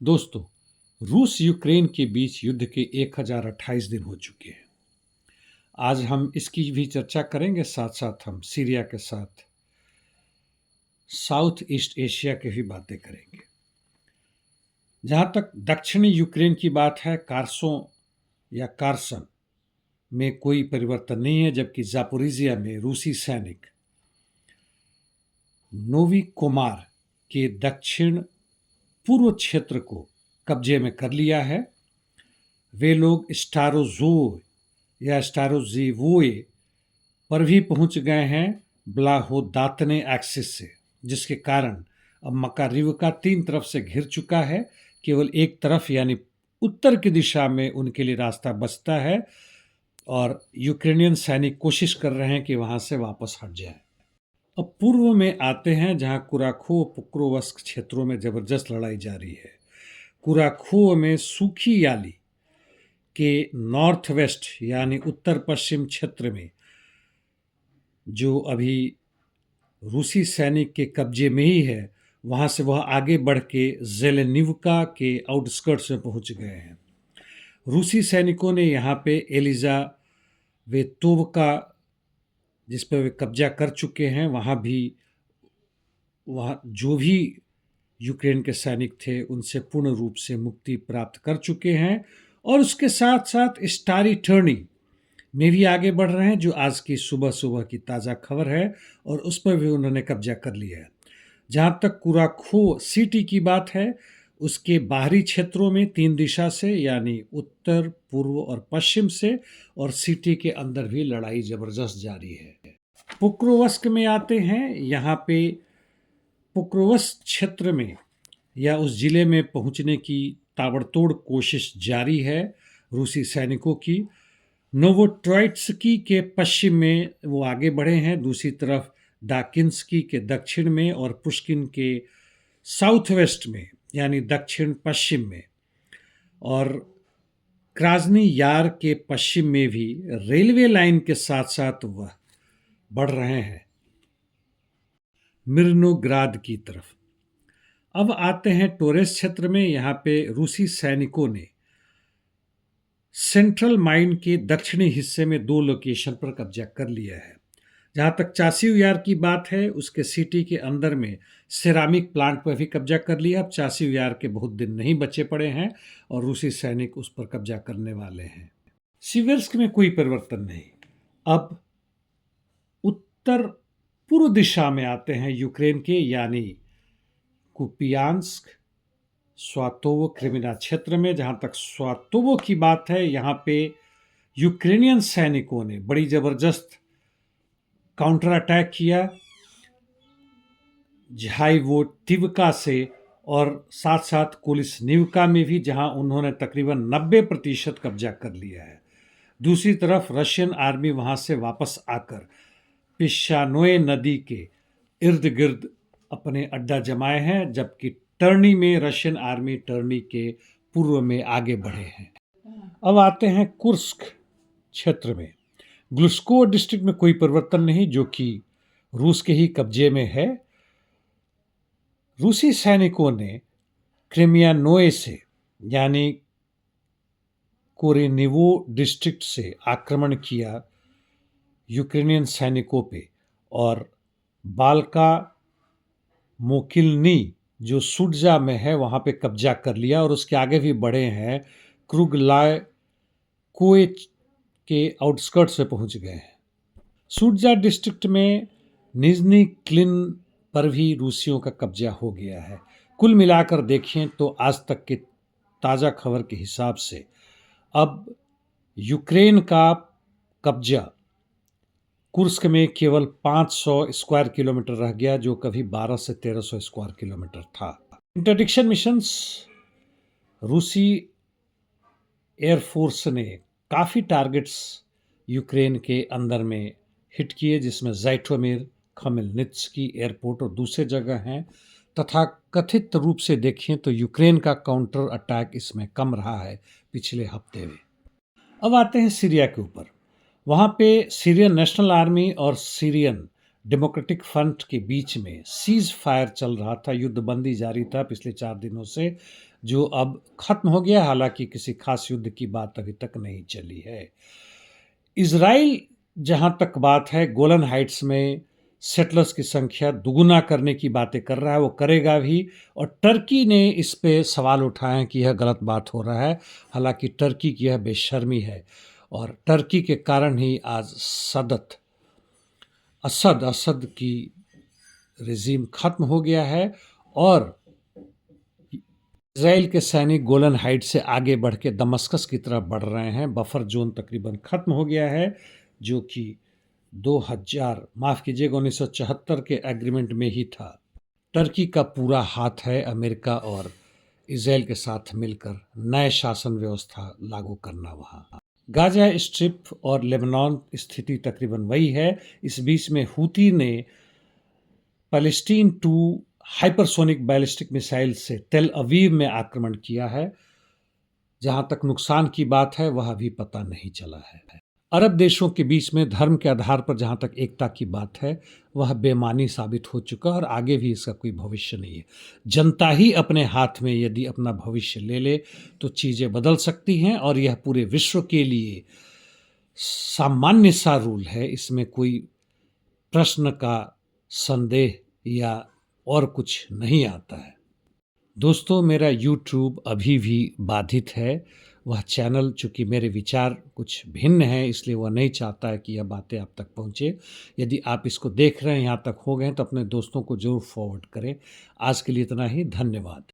दोस्तों, रूस यूक्रेन के बीच युद्ध के 1028 दिन हो चुके हैं। आज हम इसकी भी चर्चा करेंगे, साथ-साथ हम सीरिया के साथ साउथ ईस्ट एशिया की भी बातें करेंगे। जहाँ तक दक्षिणी यूक्रेन की बात है, कारसों या कार्सन में कोई परिवर्तन नहीं है, जबकि ज़ापोरिज़िया में रूसी सैनिक नोवी कोमार के दक्षिण पूर्व क्षेत्र को कब्जे में कर लिया है। वे लोग स्टारोज़ोय या स्टारोज़ीवोय पर भी पहुंच गए हैं ब्लाहोदातने एक्सिस से, जिसके कारण अब मकारिवका 3 तरफ से घिर चुका है। केवल एक तरफ यानी उत्तर की दिशा में उनके लिए रास्ता बचता है और यूक्रेनियन सैनिक कोशिश कर रहे हैं कि वहां से वापस हट जाए। अब पूर्व में आते हैं, जहां कुराखोव पोक्रोवस्क क्षेत्रों में जबरदस्त लड़ाई जारी है। कुराखोव में सूखी याली के नॉर्थ वेस्ट यानी उत्तर पश्चिम क्षेत्र में, जो अभी रूसी सैनिक के कब्जे में ही है, वहां से वह आगे बढ़ के जेलेनिवका के आउटस्कर्ट्स में पहुंच गए हैं। रूसी सैनिकों ने यहाँ पे एलिजावेतोवका, जिस पर वे कब्जा कर चुके हैं, वहाँ जो भी यूक्रेन के सैनिक थे उनसे पूर्ण रूप से मुक्ति प्राप्त कर चुके हैं। और उसके साथ साथ स्टारी टर्नी में भी आगे बढ़ रहे हैं, जो आज की सुबह सुबह की ताज़ा खबर है, और उस पर भी उन्होंने कब्जा कर लिया है। जहाँ तक कुराखो सिटी की बात है, उसके बाहरी क्षेत्रों में 3 दिशा से यानी उत्तर, पूर्व और पश्चिम से, और सिटी के अंदर भी लड़ाई जबरदस्त जारी है। पोक्रोवस्क में आते हैं। यहाँ पे पोक्रोवस्क क्षेत्र में या उस जिले में पहुंचने की ताबड़तोड़ कोशिश जारी है रूसी सैनिकों की। नोवोट्रोइत्स्की के पश्चिम में वो आगे बढ़े हैं, दूसरी तरफ दाकिन्स्की के दक्षिण में और पुष्किन के साउथ वेस्ट में यानी दक्षिण पश्चिम में, और क्राजनी यार के पश्चिम में भी रेलवे लाइन के साथ साथ वह बढ़ रहे हैं मिर्नोग्राद की तरफ। अब आते हैं टोरेस क्षेत्र में। यहाँ पे रूसी सैनिकों ने सेंट्रल माइन के दक्षिणी हिस्से में 2 लोकेशन पर कब्जा कर लिया है। जहाँ तक चासिव यार की बात है, उसके सिटी के अंदर में सेरामिक प्लांट पर भी कब्जा कर लिया। अब चासिव यार के बहुत दिन नहीं बचे पड़े हैं और रूसी सैनिक उस पर कब्जा करने वाले हैं। सिवर्स्क में कोई परिवर्तन नहीं। अब उत्तर पूर्व दिशा में आते हैं यूक्रेन के, यानी कुपियांस्क स्वातोवो क्रिमिना क्षेत्र में। जहाँ तक स्वातोवो की बात है, यहाँ पे यूक्रेनियन सैनिकों ने बड़ी ज़बरदस्त काउंटर अटैक किया झाइवोटिवका से, और साथ साथ कोलिस्निवका में भी, जहां उन्होंने तकरीबन 90% कब्जा कर लिया है। दूसरी तरफ रशियन आर्मी वहां से वापस आकर पिशानोए नदी के इर्द गिर्द अपने अड्डा जमाए हैं, जबकि टर्नी में रशियन आर्मी टर्नी के पूर्व में आगे बढ़े हैं। अब आते हैं कुर्स्क क्षेत्र में। ग्लुस्को डिस्ट्रिक्ट में कोई परिवर्तन नहीं, जो कि रूस के ही कब्जे में है। रूसी सैनिकों ने क्रिमियानोए से यानी कोरेनिवो डिस्ट्रिक्ट से आक्रमण किया यूक्रेनियन सैनिकों पे, और बाल्का मोकिलनी जो सुडजा में है वहाँ पे कब्जा कर लिया, और उसके आगे भी बढ़े हैं। क्रुगलाय कोए के आउटस्कर्ट से पहुंच गए हैं। सुडजा डिस्ट्रिक्ट में निजनी क्लिन पर भी रूसियों का कब्जा हो गया है। कुल मिलाकर देखें तो आज तक के ताज़ा खबर के हिसाब से अब यूक्रेन का कब्जा कुर्स्क में केवल 500 स्क्वायर किलोमीटर रह गया, जो कभी 12 से 1300 स्क्वायर किलोमीटर था। इंटरडिक्शन मिशंस रूसी एयरफोर्स ने काफ़ी टारगेट्स यूक्रेन के अंदर में हिट किए, जिसमें ज़ाइटोमिर, खमेलनित्स्की एयरपोर्ट और दूसरे जगह हैं। तथा कथित रूप से देखें तो यूक्रेन का काउंटर अटैक इसमें कम रहा है पिछले हफ्ते में। अब आते हैं सीरिया के ऊपर। वहाँ पे सीरियन नेशनल आर्मी और सीरियन डेमोक्रेटिक फ्रंट के बीच में सीज फायर चल रहा था, युद्धबंदी जारी था पिछले 4 दिनों से, जो अब खत्म हो गया, हालांकि किसी खास युद्ध की बात अभी तक नहीं चली है। इज़राइल, जहां तक बात है, गोलन हाइट्स में सेटलर्स की संख्या दुगुना करने की बातें कर रहा है, वो करेगा भी। और टर्की ने इस पे सवाल उठाए हैं कि यह गलत बात हो रहा है, हालांकि टर्की की यह बेशर्मी है और टर्की के कारण ही आज असद की रिजीम खत्म हो गया है और इज़राइल के सैनिक गोलन हाइट से आगे बढ़ के दमस्कस की तरफ बढ़ रहे हैं। बफर जोन तकरीबन खत्म हो गया है, जो कि 2000 माफ़ कीजिएगा 1974 के एग्रीमेंट में ही था। टर्की का पूरा हाथ है अमेरिका और इज़राइल के साथ मिलकर नए शासन व्यवस्था लागू करना वहाँ। गाजा स्ट्रिप और लेबनान स्थिति तकरीबन वही है। इस बीच में हूती ने पैलेस्टीन 2 हाइपरसोनिक बैलिस्टिक मिसाइल से तेल अवीव में आक्रमण किया है। जहां तक नुकसान की बात है वह अभी पता नहीं चला है। अरब देशों के बीच में धर्म के आधार पर जहां तक एकता की बात है वह बेमानी साबित हो चुका और आगे भी इसका कोई भविष्य नहीं है। जनता ही अपने हाथ में यदि अपना भविष्य ले ले तो चीज़ें बदल सकती हैं और यह पूरे विश्व के लिए सामान्य सा रूल है, इसमें कोई प्रश्न का संदेह या और कुछ नहीं आता है। दोस्तों, मेरा यूट्यूब अभी भी बाधित है। वह चैनल, चूँकि मेरे विचार कुछ भिन्न हैं, इसलिए वह नहीं चाहता है कि यह बातें आप तक पहुँचे। यदि आप इसको देख रहे हैं, यहाँ तक हो गए हैं, तो अपने दोस्तों को ज़रूर फॉरवर्ड करें। आज के लिए इतना ही, धन्यवाद।